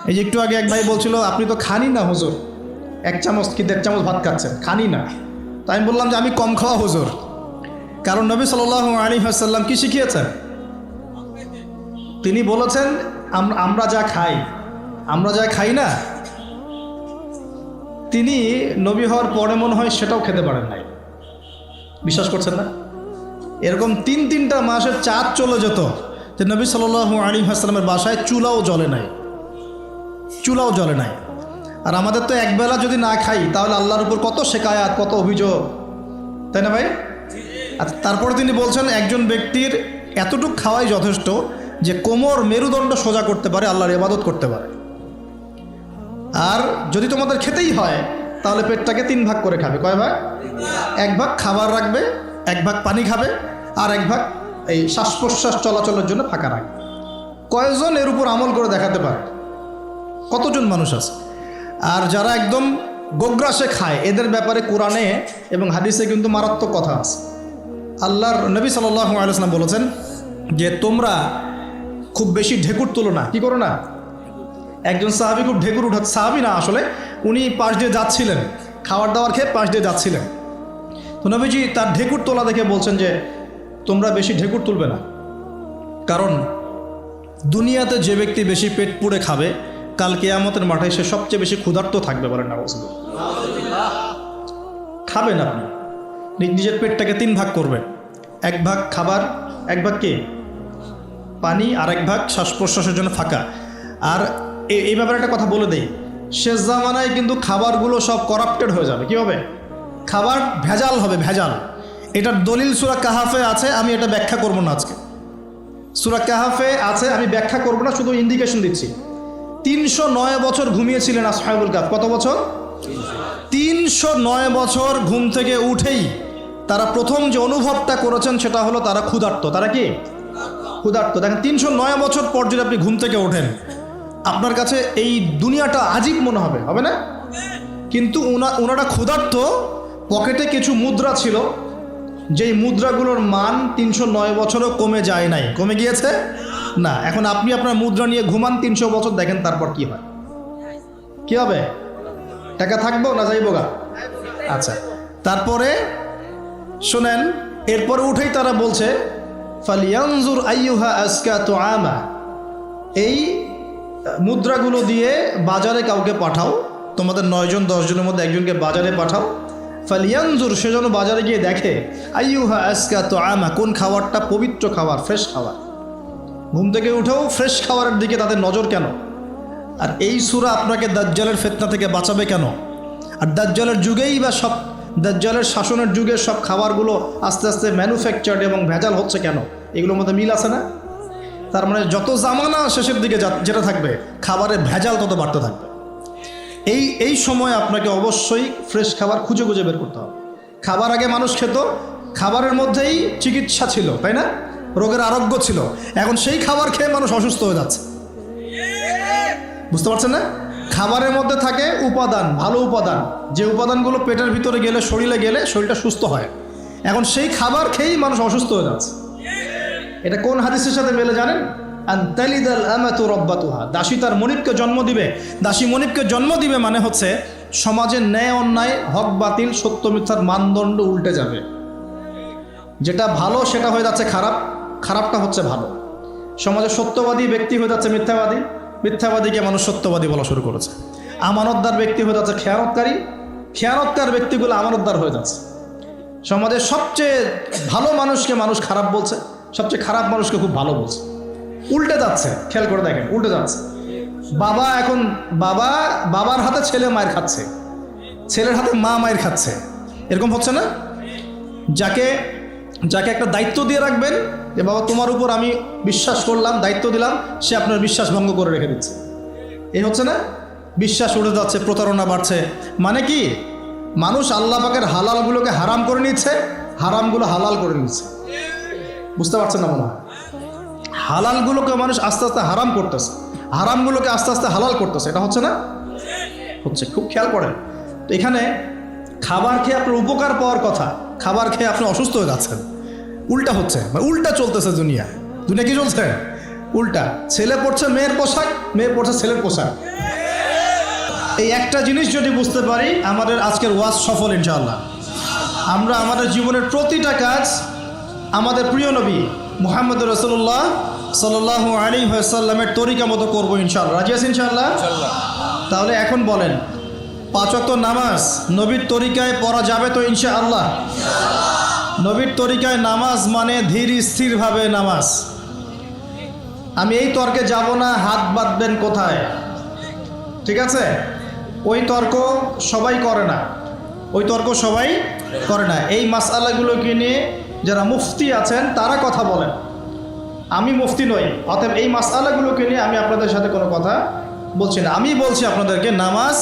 এই যে একটু আগে এক ভাই বলছিল আপনি তো খানি না হুজুর, 1 চামচ কি 1.5 চামচ ভাত খাচ্ছেন, খানি না। তাই আমি বললাম যে আমি কম খাওয়া হুজুর, কারণ নবী সাল্লাল্লাহু আলাইহি ওয়াসাল্লাম কি শিখিয়েছেন? তিনি বলেছেন আমরা যা খাই না, তিনি নবী হওয়ার পরে মনে হয় সেটাও খেতে পারেন নাই। বিশ্বাস করছেন না? এরকম 3-3টা মাসের চাঁদ চলে যেত যে নবী সাল্লাল্লাহু আলাইহি ওয়াসাল্লামের বাসায় চুলাও জ্বলে নাই। আর আমাদের তো একবেলা যদি না খাই তাহলে আল্লাহর উপর কত শিকায়াত, কত অভিযোগ, তাই না ভাই? আচ্ছা, তারপরে তিনি বলছেন একজন ব্যক্তির এতটুকু খাওয়াই যথেষ্ট যে কোমর মেরুদণ্ড সোজা করতে পারে, আল্লাহর ইবাদত করতে পারে। আর যদি তোমাদের খেতেই হয় তাহলে পেটটাকে 3 ভাগ করে খাবে। কয় ভাগ? 1 ভাগ খাবার রাখবে, 1 ভাগ পানি খাবে, আর 1 ভাগ এই শ্বাস প্রশ্বাস চলাচলের জন্য ফাঁকা রাখবে। কয়জন এর উপর আমল করে দেখাতে পারে? কতজন মানুষ আছে? আর যারা একদম গোগ্রাসে খায় এদের ব্যাপারে কোরআনে এবং হাদিসে কিন্তু মারাত্মক কথা আছে। আল্লাহর নবী সাল্লাল্লাহু আলাইহি ওয়াসাল্লাম বলেছেন যে তোমরা খুব বেশি ঢেকুর তুলো না। কি করো না? একজন সাহাবী খুব ঢেকুর উঠাচ্ছে, সাহাবী না আসলে, উনি পাশ দিয়ে যাচ্ছিলেন, খাবার দাবার খেয়ে পাশ দিয়ে যাচ্ছিলেন। তো নবীজি তার ঢেকুর তোলা দেখে বলছেন যে তোমরা বেশি ঢেকুর তুলবে না, কারণ দুনিয়াতে যে ব্যক্তি বেশি পেট পুড়ে খাবে কাল কিয়ামতের মাঠে সে সবচেয়ে বেশি ক্ষুধার্ত থাকবে। বলেন না? খাবেন আপনি, নিজের পেটটাকে 3 ভাগ করবেন, 1 ভাগ খাবার, 1 ভাগ কি পানি, আর 1 ভাগ শ্বাস প্রশ্বাসের জন্য ফাঁকা। আর এই ব্যাপারে একটা কথা বলে দেই, শেষ জামানায় কিন্তু খাবারগুলো সব করাপ্টেড হয়ে যাবে। কি হবে? খাবার ভেজাল হবে, ভেজাল। এটার দলিল সূরা কাহাফে আছে, আমি এটা ব্যাখ্যা করব না আজকে। সূরা কাহাফে আছে, আমি ব্যাখ্যা করব না, শুধু ইন্ডিকেশন দিচ্ছি। 309 বছর ঘুমিয়েছিলেন আসহাবুল কাহফ। কত বছর? 309 বছর ঘুম থেকে উঠেই তারা প্রথম যে অনুভবটা করেছেন সেটা হলো তারা ক্ষুধার্ত। তারা কি ক্ষুধার্ত? দেখেন, 309 বছর পর যদি আপনি ঘুম থেকে ওঠেন, আপনার কাছে এই দুনিয়াটা আজীব মনে হবে, হবে না? কিন্তু ওনারা ক্ষুধার্ত, পকেটে কিছু মুদ্রা ছিল, যেই মুদ্রাগুলোর মান 309 বছরও কমে যায় নাই। কমে গিয়েছে না। এখন আপনি আপনার মুদ্রা নিয়ে ঘুমান 300 বছর, দেখেন তারপর কি হয়। কি হবে? টাকা থাকবো না যাইবো গা? আচ্ছা, তারপরে শোনেন, এরপরে উঠেই তারা বলছে ফালিয়ানজুর আইয়ুহা আজকা তুআমা, এই মুদ্রাগুলো দিয়ে বাজারে কাউকে পাঠাও, তোমাদের 9 জন 10 জনের মধ্যে একজনকে বাজারে পাঠাও। ফালিয়ানজুর, সে যেন বাজারে গিয়ে দেখে আইয়ুহা আজকা তুআমা, কোন খাবারটা পবিত্র খাবার, ফ্রেশ খাবার। ঘুম থেকে উঠেও ফ্রেশ খাবারের দিকে তাদের নজর কেন? আর এই সূরা আপনাকে দাজ্জালের ফিতনা থেকে বাঁচাবে কেন? আর দাজ্জালের যুগেই বা সব, দাজ্জালের শাসনের যুগে সব খাবারগুলো আস্তে আস্তে ম্যানুফ্যাকচার্ড এবং ভেজাল হচ্ছে কেন? এগুলোর মধ্যে মিল আছে না? তার মানে যত জামানা শেষের দিকে যেটা থাকবে, খাবারের ভেজাল তত বাড়তে থাকবে। এই সময় আপনাকে অবশ্যই ফ্রেশ খাবার খুঁজে খুঁজে বের করতে হবে। খাবার আগে মানুষ খেত, খাবারের মধ্যেই চিকিৎসা ছিল, তাই না? রোগের আরোগ্য ছিল। এখন সেই খাবার খেয়ে মানুষ অসুস্থ হয়ে যাচ্ছে। বুঝতে পারছেন না? খাবারের মধ্যে থাকে উপাদান, ভালো উপাদান, যে উপাদানগুলো পেটের ভিতরে গেলে, শরীরে গেলে শরীরটা সুস্থ হয়। এখন সেই খাবার খেয়েই মানুষ অসুস্থ হয়ে যাচ্ছে। এটা কোন হাদিসের সাথে মেলে জানেন? আনতালিদাল আমাতু রাব্বাতুহা, দাসী তার মনিবকে জন্ম দিবে। দাসী মনিবকে জন্ম দিবে মানে হচ্ছে সমাজের ন্যায় অন্যায়, হক বাতিল, সত্য মিথ্যার মানদণ্ড উল্টে যাবে। যেটা ভালো সেটা হয়ে যাচ্ছে খারাপ, খারাপটা হচ্ছে ভালো। সমাজে সত্যবাদী ব্যক্তি হয়ে যাচ্ছে মিথ্যাবাদী, মিথ্যাবাদীকে মানুষ সত্যবাদী বলা শুরু করেছে। আমানতদার ব্যক্তি হয়ে যাচ্ছে খেয়ানতকারী, খেয়ানতকার ব্যক্তিগুলো আমানতদার হয়ে যাচ্ছে। সমাজের সবচেয়ে ভালো মানুষকে মানুষ খারাপ বলছে, সবচেয়ে খারাপ মানুষকে খুব ভালো বলছে। উল্টে যাচ্ছে, খেয়াল করে দেখেন, উল্টে যাচ্ছে। বাবা এখন বাবার হাতে ছেলে মায়ের খাচ্ছে, ছেলের হাতে মা মায়ের খাচ্ছে, এরকম হচ্ছে না? যাকে একটা দায়িত্ব দিয়ে রাখবেন যে বাবা তোমার উপর আমি বিশ্বাস করলাম, দায়িত্ব দিলাম, সে আপনার বিশ্বাস ভঙ্গ করে রেখে দিচ্ছে। এই হচ্ছে না? বিশ্বাস উঠে যাচ্ছে, প্রতারণা বাড়ছে। মানে কি? মানুষ আল্লাহ পাকের হালালগুলোকে হারাম করে নিচ্ছে, হারামগুলো হালাল করে নিচ্ছে। বুঝতে পারছেন না মনে হয়? হালালগুলোকে মানুষ আস্তে আস্তে হারাম করতেছে, হারামগুলোকে আস্তে আস্তে হালাল করতেছে। এটা হচ্ছে না? হচ্ছে। খুব খেয়াল করেন। তো এখানে খাবার খেয়ে আপনার উপকার পাওয়ার কথা, খাবার খেয়ে আপনি অসুস্থ হয়ে যাচ্ছেন। উল্টা হচ্ছে, মানে উল্টা চলতেছে দুনিয়া। দুনিয়া কি চলছে? উল্টা, ছেলে পড়ছে মেয়ের পোশাক, মেয়ে পড়ছে ছেলের পোশাক। এই একটা জিনিস যদি বুঝতে পারি আমাদের আজকের ওয়াজ সফল ইনশাআল্লাহ। আমরা আমাদের জীবনের প্রতিটা কাজ আমাদের প্রিয় নবী মুহাম্মদ রাসূলুল্লাহ সাল্লাল্লাহু আলাইহি ওয়াসাল্লামের তরিকা মতো করবো ইনশাআল্লাহ। রাজি আছেন ইনশাআল্লাহ? তাহলে এখন বলেন, 5 ওয়াক্ত নামাজ নবীর তরিকায় পড়া যাবে তো ইনশাআল্লাহ? নবীর তরিকায় নামাজ মানে ধীর স্থিরভাবে নামাজ। আমি এই তর্কে যাব না হাত বাঁধবেন কোথায়, ঠিক আছে? ওই তর্ক সবাই করে না, ওই তর্ক সবাই করে না। এই মাসআলাগুলোকে নিয়ে যারা মুফতি আছেন তারা কথা বলেন, আমি মুফতি নই, অতএব এই মাসআলাগুলোকে নিয়ে আমি আপনাদের সাথে কোনো কথা বলছি না। আমি বলছি আপনাদেরকে নামাজ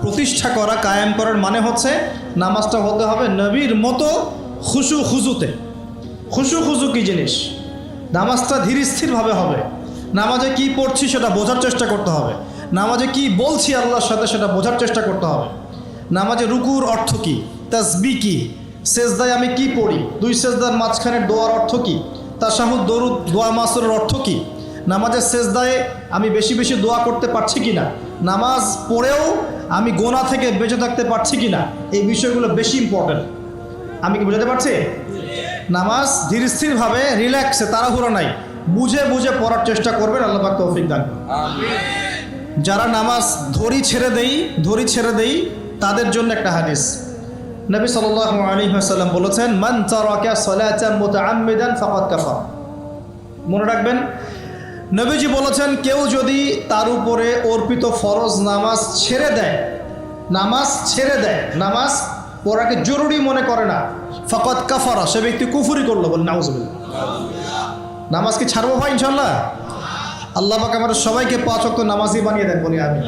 প্রতিষ্ঠা করা, কায়েম করার মানে হচ্ছে নামাজটা হতে হবে নবীর মতো খুশু খুজুতে। খুশু খুজু কী জিনিস? নামাজটা ধীর স্থিরভাবে হবে। নামাজে কি পড়ছি সেটা বোঝার চেষ্টা করতে হবে। নামাজে কি বলছি আল্লাহর সাথে সেটা বোঝার চেষ্টা করতে হবে। নামাজে রুকুর অর্থ কী, তাসবিহ কী, সেজদায় আমি কি পড়ি, 2 সেজদার মাঝখানের দোয়ার অর্থ কী, তাশাহুদ দরুদ দোয়া মাসুরের অর্থ কী, নামাজের সেজদায় আমি বেশি বেশি দোয়া করতে পারছি কি না, নামাজ পড়েও আমি গোনা থেকে বেঁচে থাকতে পারছি কি না, এই বিষয়গুলো বেশি ইম্পর্টেন্ট। আমি কি বোঝাতে পারছি? নামাজ ধীর স্থিরভাবে, রিল্যাক্সে, তাড়াহুড়ো নাই, বুঝে বুঝে পড়ার চেষ্টা করবেন। আল্লাহ পাক তৌফিক দান করুন। যারা নামাজ ধরি ছেড়ে দেই তাদের জন্য একটা হাদিস। নবী সাল্লাল্লাহু আলাইহি ওয়াসাল্লাম বলেছেন, মান তারাকা সালাতান মুতাআম্মিদান ফাকাদ কাফার। মনে রাখবেন, নবীজি বলেছেন, কেউ যদি তার উপরে অর্পিত ফরজ নামাজ ছেড়ে দেয়, নামাজ পড়াকে জরুরি মনে করে না, ফাকাদ কাফারা, সে ব্যক্তি কুফরি করলো। বলে নাউজুবিল্লাহ। নামাজ কি ছাড়বো ভাই ইনশাআল্লাহ? আল্লাহ পাক আমাদের সবাইকে 5 ওয়াক্ত নামাজি বানিয়ে দেন, বলি আমি।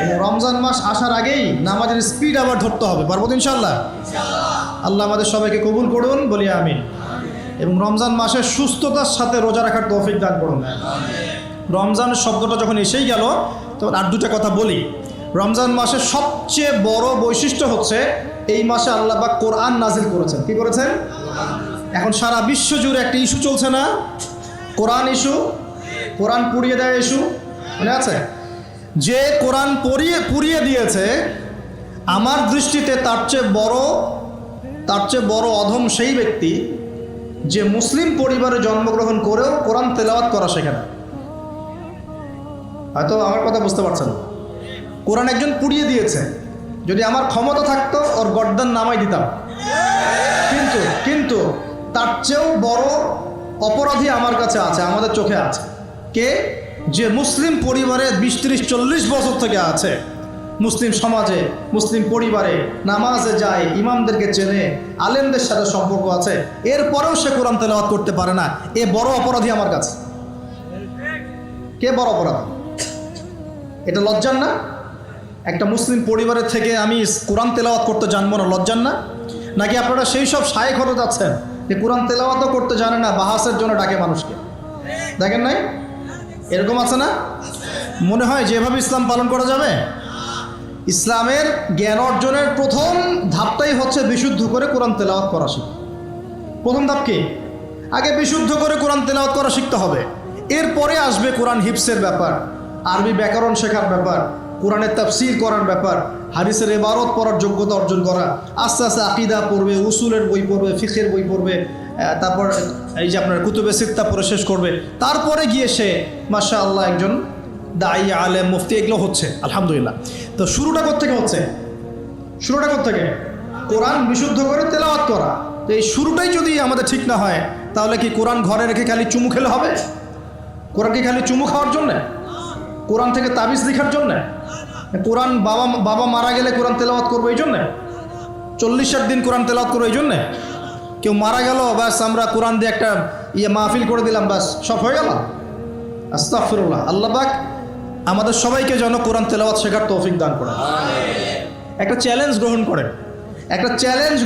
এবং রমজান মাস আসার আগেই নামাজের স্পিড আবার ধরতে হবে, পারবো তো ইনশাআল্লাহ? আল্লাহ আমাদের সবাইকে কবুল করুন, বলি আমিন। এবং রমজান মাসে সুস্থতার সাথে রোজা রাখার তৌফিক দান করুন। রমজান শব্দটা যখন এসেই গেল তখন আর 2টা কথা বলি। রমজান মাসের সবচেয়ে বড় বৈশিষ্ট্য হচ্ছে এই মাসে আল্লাহ পাক কোরআন নাজিল করেছেন। কি করেছেন? এখন সারা বিশ্ব জুড়ে একটা ইস্যু চলছে না, কোরআন ইস্যু, কোরআন পুড়িয়ে দেয় ইস্যু, মনে আছে? যে কোরআন পুড়িয়ে দিয়েছে, আমার দৃষ্টিতে তার চেয়ে বড় অধম সেই ব্যক্তি যে মুসলিম পরিবারে জন্মগ্রহণ করেও কোরআন তেলাওয়াত করা শেখে না। হয়তো আমার কথা বুঝতে পারছেন। কোরআন একজন পুড়িয়ে দিয়েছে, যদি আমার ক্ষমতা থাকতো ওর গর্দান নামাই দিতাম, কিন্তু তার চেয়েও বড় অপরাধী আমার কাছে আছে, আমাদের চোখে আছে। কে? যে মুসলিম পরিবারে 20-30-40 বছর থেকে আছে, মুসলিম সমাজে, মুসলিম পরিবারে নামাজে যায়, ইমামদেরকে চেনে, আলেমদের সাথে সম্পর্ক আছে, এরপরেও সে কোরআন তেলাওয়াত করতে পারে না। এ বড় অপরাধী আমার কাছে। কে বড় অপরাধী? এটা লজ্জার না? একটা মুসলিম পরিবারের থেকে আমি কোরআন তেলাওয়াত করতে জানবো না, লজ্জার না? নাকি আপনারা সেই সব শায়েখ হতে যাচ্ছেন যে কোরআন তেলাওয়াতও করতে জানে না, বাহাসের জন্য ডাকে মানুষকে? দেখেন নাই এরকম আছে না? মনে হয় যেভাবে ইসলাম পালন করা যাবে? ইসলামের জ্ঞান অর্জনের প্রথম ধাপটাই হচ্ছে বিশুদ্ধ করে কোরআন তেলাওয়াত করা শিখা। প্রথম ধাপ কি? আগে বিশুদ্ধ করে কোরআন তেলাওয়াত করা শিখতে হবে। এরপরে আসবে কোরআন হিফসের ব্যাপার, আরবি ব্যাকরণ শেখার ব্যাপার, কোরআনের তাফসীর করার ব্যাপার, হাদিসের ইবারত পড়ার যোগ্যতা অর্জন করা, আস্তে আস্তে আকীদা পড়বে, উসুলের বই পড়বে, ফিকহের বই পড়বে, তারপর এই যে আপনার কুতুবে সিত্তা পড়ে শেষ করবে। তারপরে গিয়ে সে মাশাআল্লাহ একজন দাঈ, আলেম, মুফতি, এগুলো হচ্ছে আলহামদুলিল্লাহ। তো শুরুটা কোত্থেকে হচ্ছে? কোরআন বিশুদ্ধ করে তেলাওয়াত করা। তো এই শুরুটাই যদি আমাদের ঠিক না হয়, তাহলে কি কোরআন ঘরে রেখে খালি চুমু খেলে হবে? কোরআন কি খালি চুমু খাওয়ার জন্যে? কোরআন থেকে তাবিজ লেখার জন্যে? কোরআন বাবা মারা গেলে কোরআন তেলাওয়াত করবো এই জন্যে? 40 দিন কোরআন তেলাওয়াত করবো এই জন্যে? কেউ মারা গেল, ব্যাস আমরা কোরআন দিয়ে একটা মাহফিল করে দিলাম, ব্যাস সব হয়ে গেল? আস্তাগফিরুল্লাহ। আল্লাহ পাক আমাদের সবাইকে যেন কোরআন তেলাওয়াত শেখার তৌফিক দান করেন। একটা চ্যালেঞ্জ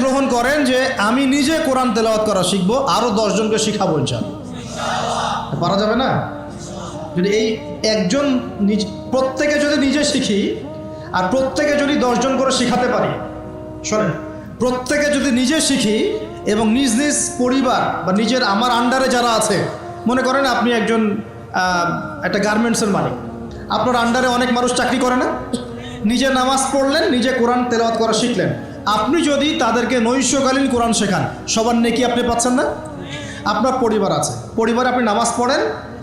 গ্রহণ করেন যে আমি নিজে কোরআন তেলাওয়াত করা শিখবো, আরও 10 জনকে শিখাবো ইনশাআল্লাহ। পারা যাবে না? যদি এই একজন প্রত্যেকে যদি নিজে শিখি আর প্রত্যেকে যদি 10 জন করে শিখাতে পারি, শোনেন, প্রত্যেকে যদি নিজে শিখি এবং নিজ নিজ পরিবার বা আমার আন্ডারে যারা আছে, মনে করেন আপনি একজন একটা গার্মেন্টসের মালিক, আপনার আন্ডারে অনেক মানুষ চাকরি করে না, নিজে নামাজ পড়লেন, নিজে কোরআন তেলাওয়াত করা শিখলেন, আপনি যদি তাদেরকে নৈশকালীন কোরআন শেখান, সবার নেকি আপনি পাচ্ছেন না? আপনার পরিবার আছে, পরিবারে আপনি নামাজ পড়েন,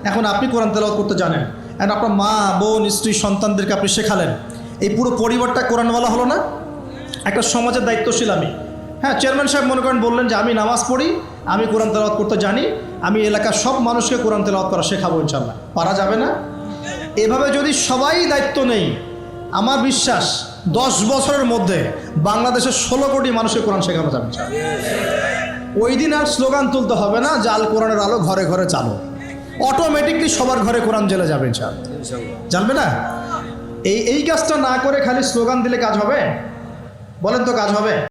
এখন আপনি কোরআন তেলাওয়াত করতে জানেন, এখন আপনার মা, বোন, স্ত্রী, সন্তানদেরকে আপনি শেখালেন, এই পুরো পরিবারটা কোরআনওয়ালা হলো না? একটা সমাজের দায়িত্বশীল আমি। হ্যাঁ, চেয়ারম্যান সাহেব মনে করেন বললেন যে আমি নামাজ পড়ি, আমি কোরআন তেলাওয়াত করতে জানি, আমি এলাকার সব মানুষকে কোরআন তেলাওয়াত করা শেখাবো ইনশাল্লাহ। পারা যাবে না? এভাবে যদি সবাই দায়িত্ব নেই, আমার বিশ্বাস 10 বছরের মধ্যে বাংলাদেশের 16 কোটি মানুষকে কোরআন শেখানো যাবে। ওই দিন আর স্লোগান তুলতে হবে না যে আল কোরআনের আলো ঘরে ঘরে চালো, অটোমেটিকলি সবার ঘরে কোরআন জ্বলে যাবে ইনশাআল্লাহ। জানবে না? এই কাজটা না করে খালি স্লোগান দিলে কাজ হবে? বলেন তো কাজ হবে?